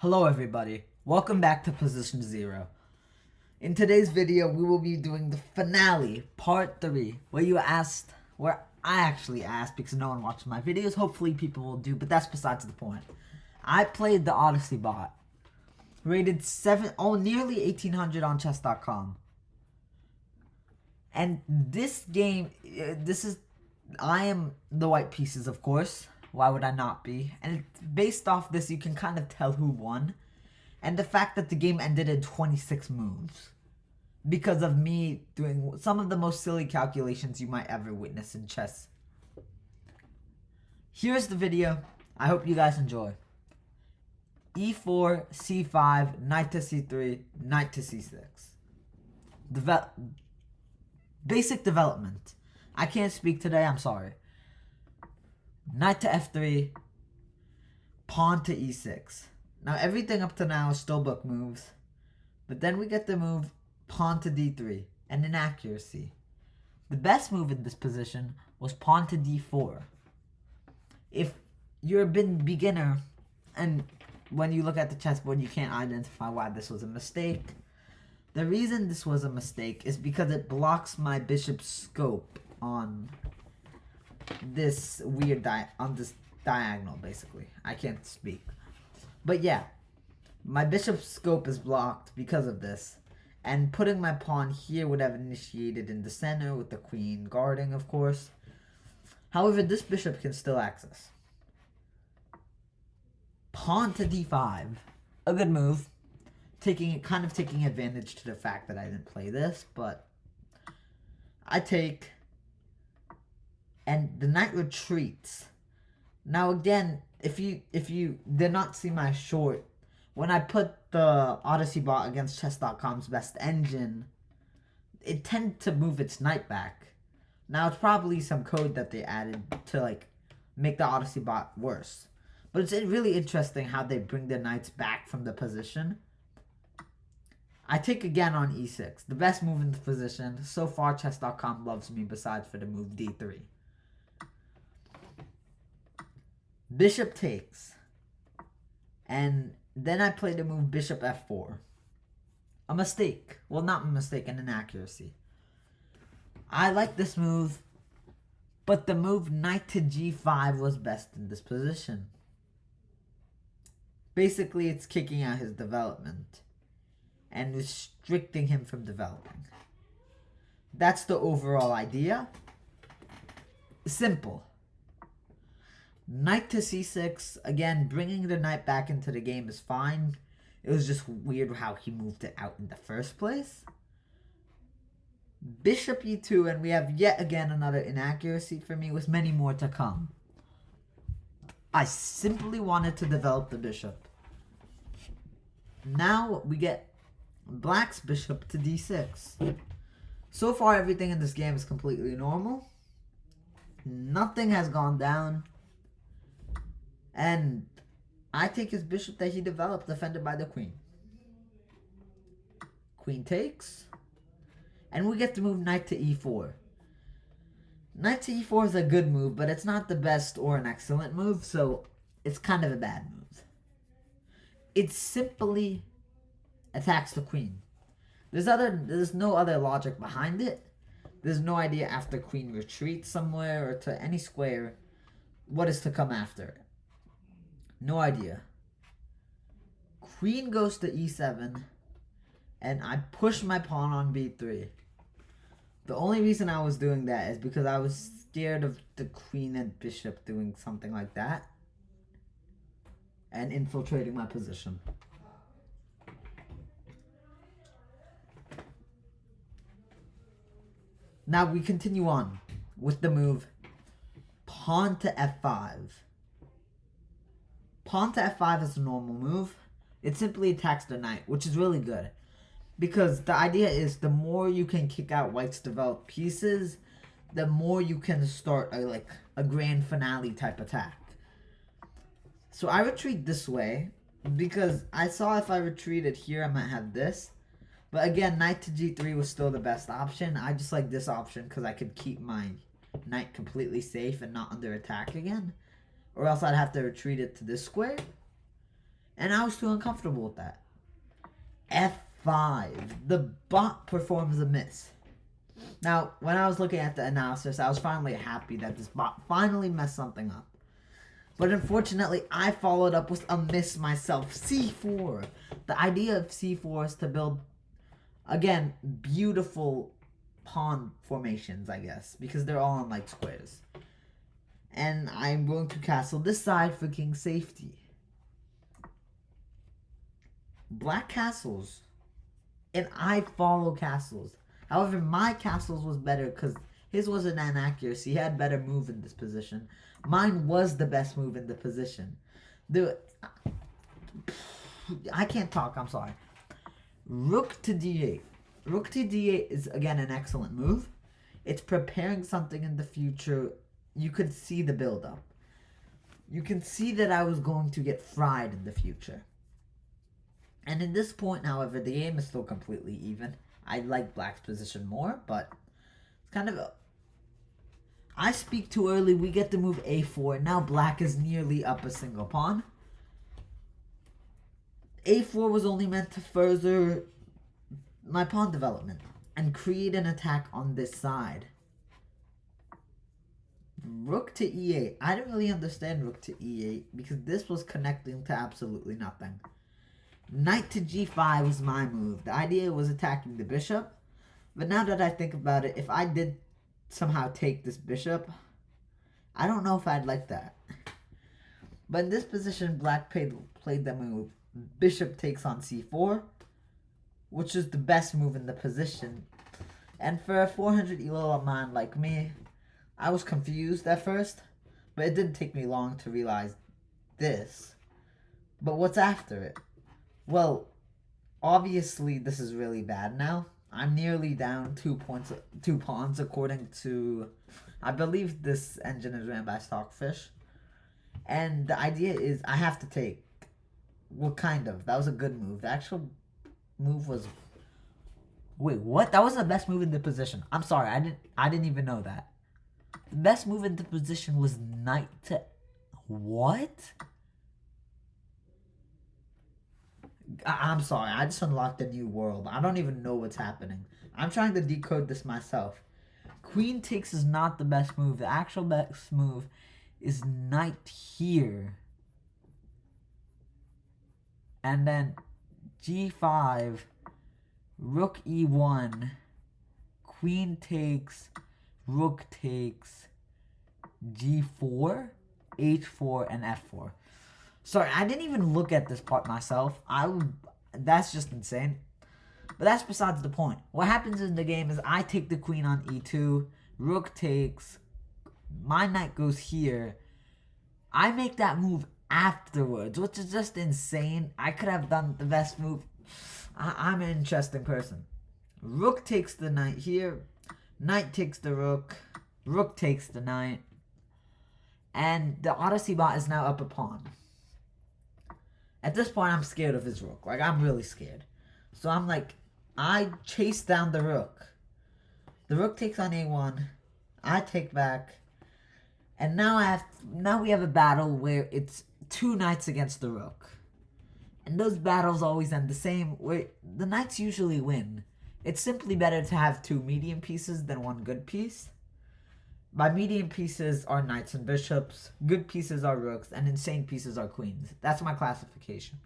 Hello everybody, welcome back to Position 0. In today's video, we will be doing the finale, part 3, where I actually asked because no one watches my videos. Hopefully people will do, but that's besides the point. I played the Odyssey bot, rated nearly 1800 on chess.com. And this game, I am the white pieces, of course. Why would I not be? And based off this, you can kind of tell who won. And the fact that the game ended in 26 moves. Because of me doing some of the most silly calculations you might ever witness in chess. Here's the video. I hope you guys enjoy. E4, C5, knight to C3, knight to C6. Basic development. I can't speak today, I'm sorry. Knight to F3, pawn to E6. Now everything up to now is still book moves, but then we get the move pawn to D3, an inaccuracy. The best move in this position was pawn to D4. If you're a beginner, and when you look at the chessboard you can't identify why this was a mistake, the reason this was a mistake is because it blocks my bishop's scope on this weird diagonal, basically. I can't speak. But yeah, my bishop's scope is blocked because of this. And putting my pawn here would have initiated in the center with the queen guarding, of course. However, this bishop can still access. Pawn to D5. A good move. Kind of taking advantage to the fact that I didn't play this, but I take. And the knight retreats. Now again, if you did not see my short, when I put the Odyssey bot against chess.com's best engine, it tended to move its knight back. Now it's probably some code that they added to make the Odyssey bot worse. But it's really interesting how they bring the knights back from the position. I take again on E6, the best move in the position. So far chess.com loves me besides for the move D3. Bishop takes. And then I play the move bishop f4. A mistake. Well, not a mistake, an inaccuracy. I like this move, but the move knight to g5 was best in this position. Basically, it's kicking out his development and restricting him from developing. That's the overall idea. Simple. Knight to c6, again, bringing the knight back into the game is fine. It was just weird how he moved it out in the first place. Bishop e2, and we have yet again another inaccuracy for me, with many more to come. I simply wanted to develop the bishop. Now we get black's bishop to d6. So far, everything in this game is completely normal. Nothing has gone down. And I take his bishop that he developed, defended by the queen. Queen takes. And we get to move knight to e4. Knight to e4 is a good move, but it's not the best or an excellent move, so it's kind of a bad move. It simply attacks the queen. There's no other logic behind it. There's no idea after queen retreats somewhere or to any square what is to come after it. No idea. Queen goes to e7, and I push my pawn on b3. The only reason I was doing that is because I was scared of the queen and bishop doing something like that and infiltrating my position. Now we continue on with the move pawn to f5. Pawn to f5 is a normal move. It simply attacks the knight, which is really good. Because the idea is the more you can kick out white's developed pieces, the more you can start a grand finale type attack. So I retreat this way because I saw if I retreated here I might have this. But again, knight to g3 was still the best option. I just like this option because I could keep my knight completely safe and not under attack again. Or else I'd have to retreat it to this square. And I was too uncomfortable with that. F5. The bot performs a miss. Now, when I was looking at the analysis, I was finally happy that this bot finally messed something up. But unfortunately, I followed up with a miss myself. C4. The idea of C4 is to build, again, beautiful pawn formations, I guess. Because they're all on, like, squares. And I'm going to castle this side for king safety. Black castles. And I follow castles. However, my castles was better because his was an inaccuracy. He had better move in this position. Mine was the best move in the position. I can't talk, I'm sorry. Rook to d8. Rook to d8 is, again, an excellent move. It's preparing something in the future. You could see the build-up. You can see that I was going to get fried in the future. And at this point, however, the game is still completely even. I like Black's position more, but it's kind of I speak too early. We get to move a4. Now Black is nearly up a single pawn. a4 was only meant to further my pawn development and create an attack on this side. Rook to e8. I didn't really understand rook to e8 because this was connecting to absolutely nothing. Knight to g5 was my move. The idea was attacking the bishop. But now that I think about it, if I did somehow take this bishop, I don't know if I'd like that. But in this position, Black played the move. Bishop takes on c4, which is the best move in the position. And for a 400 man like me, I was confused at first. But it didn't take me long to realize this. But what's after it? Well, obviously this is really bad now. I'm nearly down 2 pawns according to, I believe this engine is ran by Stockfish. And the idea is I have to take, well, kind of. That was a good move. The actual move was, wait, what? That was the best move in the position. I'm sorry, I didn't even know that. The best move in the position was knight to, what? I'm sorry, I just unlocked a new world. I don't even know what's happening. I'm trying to decode this myself. Queen takes is not the best move. The actual best move is knight here. And then g5, rook e1, queen takes, rook takes, g4, h4, and f4. Sorry, I didn't even look at this part myself. That's just insane. But that's besides the point. What happens in the game is I take the queen on e2. Rook takes. My knight goes here. I make that move afterwards, which is just insane. I could have done the best move. I'm an interesting person. Rook takes the knight here. Knight takes the rook. Rook takes the knight. And the Odyssey bot is now up a pawn. At this point, I'm scared of his rook. Like, I'm really scared. So I'm like, I chase down the rook. The rook takes on a1. I take back. And now we have a battle where it's 2 knights against the rook. And those battles always end the same, where the knights usually win. It's simply better to have 2 medium pieces than 1 good piece. By medium pieces are knights and bishops, good pieces are rooks, and insane pieces are queens. That's my classification.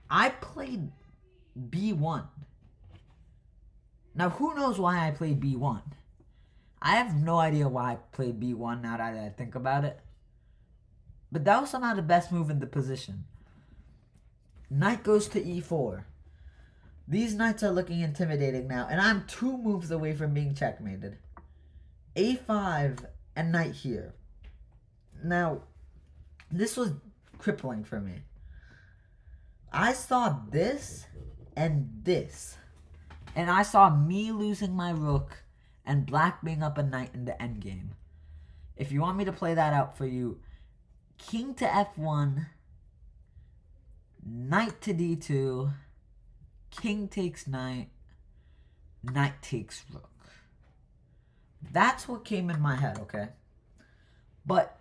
I played b1. Now, who knows why I played b1? I have no idea why I played b1 now that I think about it. But that was somehow the best move in the position. Knight goes to e4. These knights are looking intimidating now, and I'm 2 moves away from being checkmated. a5 and knight here. Now, this was crippling for me. I saw this and this. And I saw me losing my rook and Black being up a knight in the endgame. If you want me to play that out for you, king to f1, knight to d2, king takes knight, knight takes rook. That's what came in my head, okay? But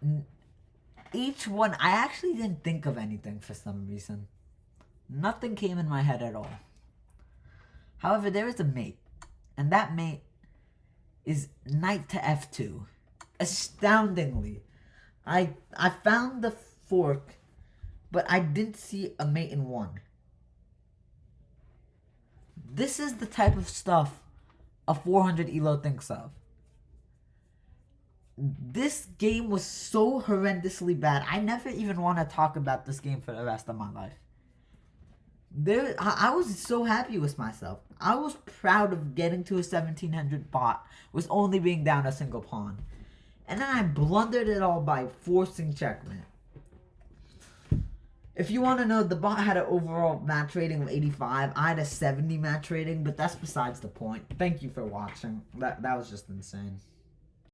each one, I actually didn't think of anything for some reason. Nothing came in my head at all. However, there is a mate. And that mate is knight to f2. Astoundingly. I found the fork, but I didn't see a mate in 1. This is the type of stuff a 400 elo thinks of. This game was so horrendously bad. I never even want to talk about this game for the rest of my life. I was so happy with myself. I was proud of getting to a 1700 bot with only being down a single pawn. And then I blundered it all by forcing checkmate. If you want to know, the bot had an overall match rating of 85. I had a 70 match rating, but that's besides the point. Thank you for watching. That was just insane.